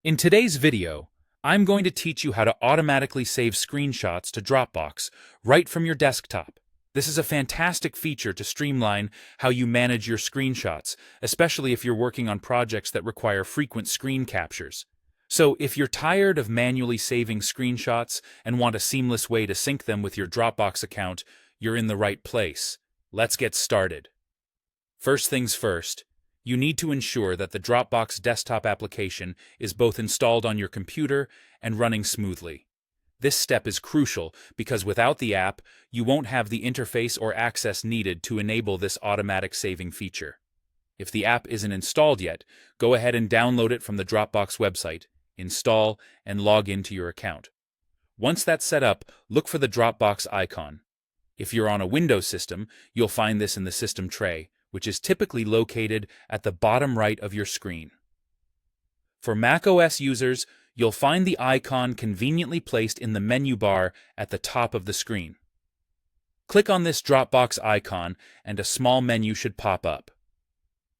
In today's video, I'm going to teach you how to automatically save screenshots to Dropbox right from your desktop. This is a fantastic feature to streamline how you manage your screenshots, especially if you're working on projects that require frequent screen captures. So if you're tired of manually saving screenshots and want a seamless way to sync them with your Dropbox account, you're in the right place. Let's get started. First things first, you need to ensure that the Dropbox desktop application is both installed on your computer and running smoothly. This step is crucial because without the app, you won't have the interface or access needed to enable this automatic saving feature. If the app isn't installed yet, go ahead and download it from the Dropbox website, install, and log into your account. Once that's set up, look for the Dropbox icon. If you're on a Windows system, you'll find this in the system tray, which is typically located at the bottom right of your screen. For macOS users, you'll find the icon conveniently placed in the menu bar at the top of the screen. Click on this Dropbox icon and a small menu should pop up.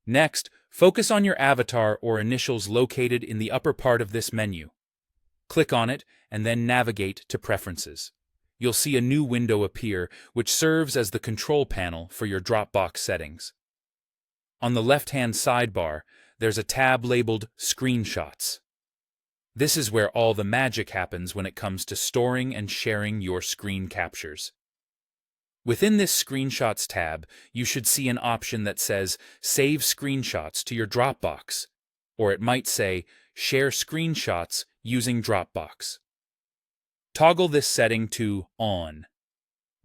Next, focus on your avatar or initials located in the upper part of this menu. Click on it and then navigate to Preferences. You'll see a new window appear, which serves as the control panel for your Dropbox settings. On the left-hand sidebar, there's a tab labeled Screenshots. This is where all the magic happens when it comes to storing and sharing your screen captures. Within this Screenshots tab, you should see an option that says Save Screenshots to your Dropbox, or it might say Share Screenshots using Dropbox. Toggle this setting to On.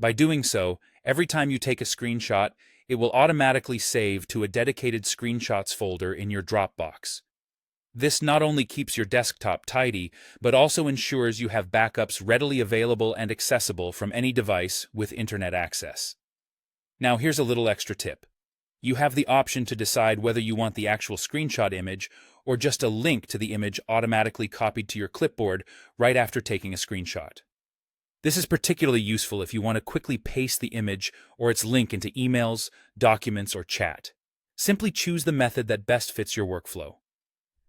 By doing so, every time you take a screenshot, it will automatically save to a dedicated screenshots folder in your Dropbox. This not only keeps your desktop tidy, but also ensures you have backups readily available and accessible from any device with internet access. Now here's a little extra tip. You have the option to decide whether you want the actual screenshot image or just a link to the image automatically copied to your clipboard right after taking a screenshot. This is particularly useful if you want to quickly paste the image or its link into emails, documents, or chat. Simply choose the method that best fits your workflow.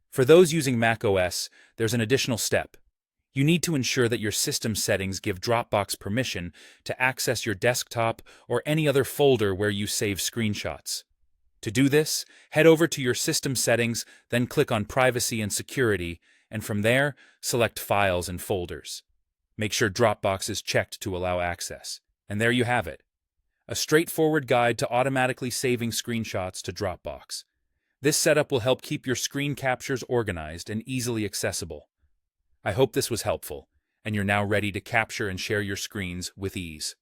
For those using macOS, there's an additional step. You need to ensure that your system settings give Dropbox permission to access your desktop or any other folder where you save screenshots. To do this, head over to your system settings, then click on Privacy and Security, and from there, select Files and Folders. Make sure Dropbox is checked to allow access. And there you have it. A straightforward guide to automatically saving screenshots to Dropbox. This setup will help keep your screen captures organized and easily accessible. I hope this was helpful, and you're now ready to capture and share your screens with ease.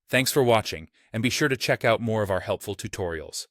Thanks for watching, and be sure to check out more of our helpful tutorials.